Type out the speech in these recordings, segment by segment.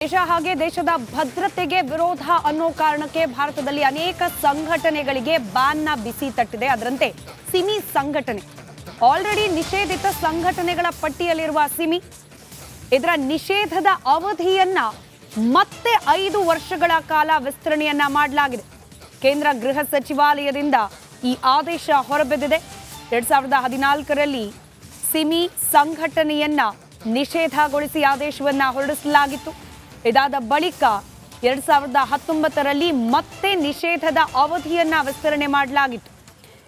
ದೇಶ ಹಾಗೆ ದೇಶದ ಭದ್ರತೆಗೆ ವಿರೋಧ ಅನ್ನೋ ಕಾರಣಕ್ಕೆ ಭಾರತದಲ್ಲಿ ಅನೇಕ ಸಂಘಟನೆಗಳಿಗೆ ಬ್ಯಾನ್ನ ಬಿಸಿ ತಟ್ಟಿದೆ. ಅದರಂತೆ ಸಿಮಿ ಸಂಘಟನೆ ಆಲ್ರೆಡಿ ನಿಷೇಧಿತ ಸಂಘಟನೆಗಳ ಪಟ್ಟಿಯಲ್ಲಿರುವ ಸಿಮಿ ಇದರ ನಿಷೇಧದ ಅವಧಿಯನ್ನ ಮತ್ತೆ 5 ವರ್ಷಗಳ ಕಾಲ ವಿಸ್ತರಣೆಯನ್ನ ಮಾಡಲಾಗಿದೆ. ಕೇಂದ್ರ ಗೃಹ ಸಚಿವಾಲಯದಿಂದ ಈ ಆದೇಶ ಹೊರಬಿದ್ದಿದೆ. 2014ರಲ್ಲಿ ಸಿಮಿ ಸಂಘಟನೆಯನ್ನ ನಿಷೇಧಗೊಳಿಸಿ ಆದೇಶವನ್ನ ಹೊರಡಿಸಲಾಗಿತ್ತು. ಇದಾದ ಬಳಿಕ 2019ರಲ್ಲಿ ಮತ್ತೆ ನಿಷೇಧದ ಅವಧಿಯನ್ನ ವಿಸ್ತರಣೆ ಮಾಡಲಾಗಿತ್ತು.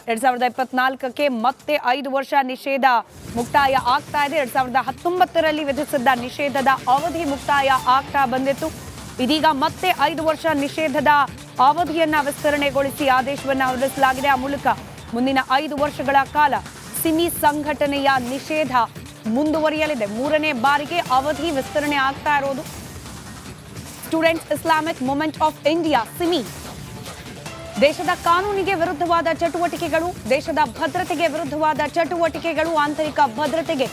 2024ಕ್ಕೆ ಮತ್ತೆ 5 ವರ್ಷ ನಿಷೇಧ ಮುಕ್ತಾಯ ಆಗ್ತಾ ಇದೆ. 2019ರಲ್ಲಿ ವಿಧಿಸಿದ್ದ ನಿಷೇಧದ ಅವಧಿ ಮುಕ್ತಾಯ ಆಗ್ತಾ ಬಂದಿತ್ತು. ಇದೀಗ ಮತ್ತೆ 5 ವರ್ಷ ನಿಷೇಧದ ಅವಧಿಯನ್ನ ವಿಸ್ತರಣೆಗೊಳಿಸಿ ಆದೇಶವನ್ನ ಹೊರಡಿಸಲಾಗಿದೆ. ಆ ಮೂಲಕ ಮುಂದಿನ 5 ವರ್ಷಗಳ ಕಾಲ ಸಿಮಿ ಸಂಘಟನೆಯ ನಿಷೇಧ ಮುಂದುವರಿಯಲಿದೆ. 3ನೇ ಬಾರಿಗೆ ಅವಧಿ ವಿಸ್ತರಣೆ ಆಗ್ತಾ ಇರೋದು. Students Islamic movement of India Simi ದೇಶದ ಕಾನೂನಿಗೆ ವಿರುದ್ಧವಾದ ಚಟುವಟಿಕೆಗಳು, ದೇಶದ ಭದ್ರತೆಗೆ ವಿರುದ್ಧವಾದ ಚಟುವಟಿಕೆಗಳು, ಆಂತರಿಕ ಭದ್ರತೆಗೆ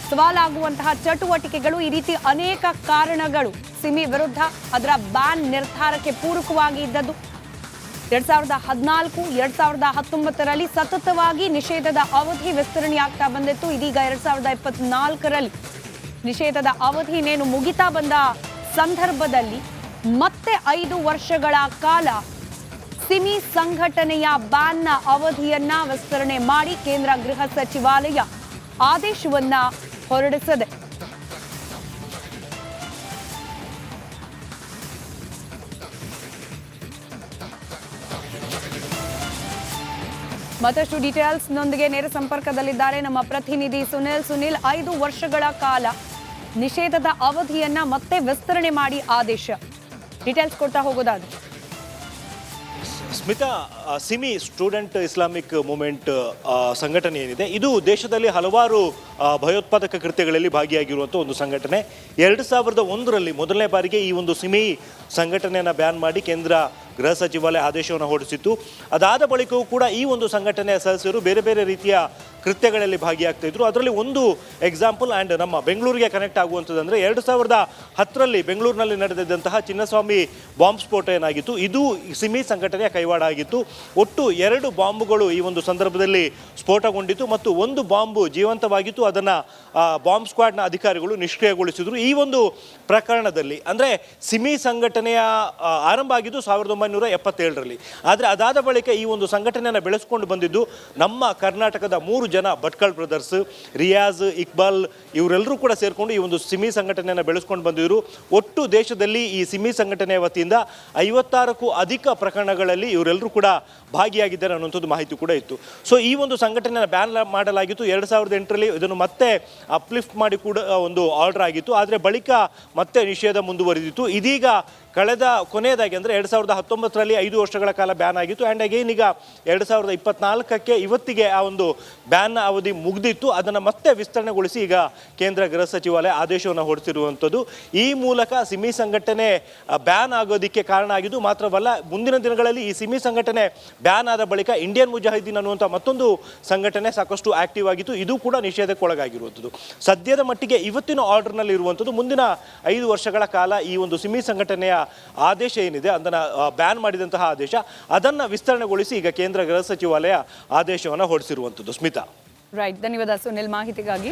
ಸವಾಲಾಗುವಂತಹ ಚಟುವಟಿಕೆಗಳು, ಈ ರೀತಿ ಅನೇಕ ಕಾರಣಗಳು ಸಿಮಿ ವಿರುದ್ಧ ಅದರ ಬ್ಯಾನ್ ನಿರ್ಧಾರಕ್ಕೆ ಪೂರಕವಾಗಿ ಇದ್ದದ್ದು. 2014, 2019ರಲ್ಲಿ ಸತತವಾಗಿ ನಿಷೇಧದ ಅವಧಿ ವಿಸ್ತರಣೆಯಾಗ್ತಾ ಬಂದಿತ್ತು. ಇದೀಗ 2024ರಲ್ಲಿ ನಿಷೇಧದ ಅವಧಿ ಇನ್ನೇನು ಮುಗಿತಾ ಬಂದ ಸಂದರ್ಭದಲ್ಲಿ ಮತ್ತೆ 5 ವರ್ಷಗಳ ಕಾಲ ಸಿಮಿ ಸಂಘಟನೆಯ ಬ್ಯಾನ್ನ ಅವಧಿಯನ್ನ ವಿಸ್ತರಣೆ ಮಾಡಿ ಕೇಂದ್ರ ಗೃಹ ಸಚಿವಾಲಯ ಆದೇಶವನ್ನ ಹೊರಡಿಸಿದೆ. ಮತ್ತಷ್ಟು ಡೀಟೇಲ್ಸ್ನೊಂದಿಗೆ ನೇರ ಸಂಪರ್ಕದಲ್ಲಿದ್ದಾರೆ ನಮ್ಮ ಪ್ರತಿನಿಧಿ ಸುನಿಲ್. 5 ವರ್ಷಗಳ ಕಾಲ ನಿಷೇಧದ ಅವಧಿಯನ್ನ ಮತ್ತೆ ವಿಸ್ತರಣೆ ಮಾಡಿ ಆದೇಶ. ಡೀಟೇಲ್ಸ್ ಕೊಡ್ತಾ ಹೋಗೋದಾದ್ರೆ Smita, Simi student Islamic movement ಸಂಘಟನೆ ಏನಿದೆ, ಇದು ದೇಶದಲ್ಲಿ ಹಲವಾರು ಭಯೋತ್ಪಾದಕ ಕೃತ್ಯಗಳಲ್ಲಿ ಭಾಗಿಯಾಗಿರುವಂಥ ಒಂದು ಸಂಘಟನೆ. 2001ರಲ್ಲಿ ಮೊದಲನೇ ಬಾರಿಗೆ ಈ ಒಂದು ಸಿಮಿ ಸಂಘಟನೆಯನ್ನು ಬ್ಯಾನ್ ಮಾಡಿ ಕೇಂದ್ರ ಗೃಹ ಸಚಿವಾಲಯ ಆದೇಶವನ್ನು ಹೊರಡಿಸಿತ್ತು. ಅದಾದ ಬಳಿಕವೂ ಕೂಡ ಈ ಒಂದು ಸಂಘಟನೆಯ ಸದಸ್ಯರು ಬೇರೆ ಬೇರೆ ರೀತಿಯ ಕೃತ್ಯಗಳಲ್ಲಿ ಭಾಗಿಯಾಗ್ತಾ ಇದ್ರು. ಅದರಲ್ಲಿ ಒಂದು ಎಕ್ಸಾಂಪಲ್ ಆ್ಯಂಡ್ ನಮ್ಮ ಬೆಂಗಳೂರಿಗೆ ಕನೆಕ್ಟ್ ಆಗುವಂಥದ್ದಂದರೆ 2010ರಲ್ಲಿ ಬೆಂಗಳೂರಿನಲ್ಲಿ ನಡೆದಿದ್ದಂತಹ ಚಿನ್ನಸ್ವಾಮಿ ಬಾಂಬ್ ಸ್ಫೋಟ ಏನಾಗಿತ್ತು, ಇದು ಸಿಮಿ ಸಂಘಟನೆಯ ಕೈವಾಡ ಆಗಿತ್ತು. ಒಟ್ಟು 2 ಬಾಂಬುಗಳು ಈ ಒಂದು ಸಂದರ್ಭದಲ್ಲಿ ಸ್ಫೋಟಗೊಂಡಿತ್ತು ಮತ್ತು ಒಂದು ಬಾಂಬು ಜೀವಂತವಾಗಿತ್ತು. ಅದನ್ನು ಬಾಂಬ್ ಸ್ಕ್ವಾಡ್ನ ಅಧಿಕಾರಿಗಳು ನಿಷ್ಕ್ರಿಯಗೊಳಿಸಿದರು. ಈ ಒಂದು ಪ್ರಕರಣದಲ್ಲಿ ಅಂದರೆ ಸಿಮಿ ಸಂಘಟನೆಯ ಆರಂಭ ಆಗಿದ್ದು 1977ರಲ್ಲಿ. ಆದರೆ ಅದಾದ ಬಳಿಕ ಈ ಒಂದು ಸಂಘಟನೆಯನ್ನು ಬೆಳೆಸ್ಕೊಂಡು ಬಂದಿದ್ದು ನಮ್ಮ ಕರ್ನಾಟಕದ 3 ಜನ ಭಟ್ಕಳ್ ಬ್ರದರ್ಸ್, ರಿಯಾಜ್, ಇಕ್ಬಾಲ್ ಇವರೆಲ್ಲರೂ ಕೂಡ ಸೇರಿಕೊಂಡು ಈ ಒಂದು ಸಿಮಿ ಸಂಘಟನೆಯನ್ನು ಬೆಳೆಸ್ಕೊಂಡು ಬಂದಿದ್ರು. ಒಟ್ಟು ದೇಶದಲ್ಲಿ ಈ ಸಿಮಿ ಸಂಘಟನೆಯ ವತಿಯಿಂದ 56ಕ್ಕೂ ಅಧಿಕ ಪ್ರಕರಣಗಳಲ್ಲಿ ಇವರೆಲ್ಲರೂ ಕೂಡ ಭಾಗಿಯಾಗಿದ್ದಾರೆ ಅನ್ನುವಂಥದ್ದು ಮಾಹಿತಿ ಕೂಡ ಇತ್ತು. ಸೊ ಈ ಒಂದು ಸಂಘಟನೆಯನ್ನು ಬ್ಯಾನ್ ಮಾಡಲಾಗಿತ್ತು. 2008ರಲ್ಲಿ ಇದನ್ನು ಮತ್ತೆ ಅಪ್ಲಿಫ್ಟ್ ಮಾಡಿ ಕೂಡ ಒಂದು ಆರ್ಡರ್ ಆಗಿತ್ತು. ಆದರೆ ಬಳಿಕ ಮತ್ತೆ ನಿಷೇಧ ಮುಂದುವರಿದಿತ್ತು. ಇದೀಗ ಕೊನೆಯದಾಗಿ ಅಂದರೆ 2019ರಲ್ಲಿ 5 ವರ್ಷಗಳ ಕಾಲ ಬ್ಯಾನ್ ಆಗಿತ್ತು. ಆ್ಯಂಡ್ ಅಗೇನ್ ಈಗ 2024ಕ್ಕೆ ಇವತ್ತಿಗೆ ಆ ಒಂದು ಬ್ಯಾನ್ನ ಅವಧಿ ಮುಗಿದಿತ್ತು. ಅದನ್ನು ಮತ್ತೆ ವಿಸ್ತರಣೆಗೊಳಿಸಿ ಈಗ ಕೇಂದ್ರ ಗೃಹ ಸಚಿವಾಲಯ ಆದೇಶವನ್ನು ಹೊರಡಿಸಿರುವಂಥದ್ದು. ಈ ಮೂಲಕ ಸಿಮಿ ಸಂಘಟನೆ ಬ್ಯಾನ್ ಆಗೋದಕ್ಕೆ ಕಾರಣ ಆಗಿದ್ದು ಮಾತ್ರವಲ್ಲ, ಮುಂದಿನ ದಿನಗಳಲ್ಲಿ ಈ ಸಿಮಿ ಸಂಘಟನೆ ಬ್ಯಾನ್ ಆದ ಬಳಿಕ ಇಂಡಿಯನ್ ಮುಜಾಹಿದೀನ್ ಅನ್ನುವಂಥ ಮತ್ತೊಂದು ಸಂಘಟನೆ ಸಾಕಷ್ಟು ಆಕ್ಟಿವ್ ಆಗಿತ್ತು. ಇದು ಕೂಡ ನಿಷೇಧಕ್ಕೆ ಒಳಗಾಗಿರುವಂಥದ್ದು. ಸದ್ಯದ ಮಟ್ಟಿಗೆ ಇವತ್ತಿನ ಆರ್ಡರ್ನಲ್ಲಿ ಇರುವಂಥದ್ದು ಮುಂದಿನ 5 ವರ್ಷಗಳ ಕಾಲ ಈ ಒಂದು ಸಿಮಿ ಸಂಘಟನೆಯ ಆದೇಶ ಏನಿದೆ, ಅದನ್ನು ಬ್ಯಾನ್ ಮಾಡಿದಂತಹ ಆದೇಶ, ಅದನ್ನು ವಿಸ್ತರಣೆಗೊಳಿಸಿ ಈಗ ಕೇಂದ್ರ ಗೃಹ ಸಚಿವಾಲಯ ಆದೇಶವನ್ನು ಹೊರಡಿಸಿರುವಂಥದ್ದು. ಸ್ಮಿತಾ, ರೈಟ್, ಧನ್ಯವಾದ ಸುನಿಲ್ ಮಾಹಿತಿಗಾಗಿ.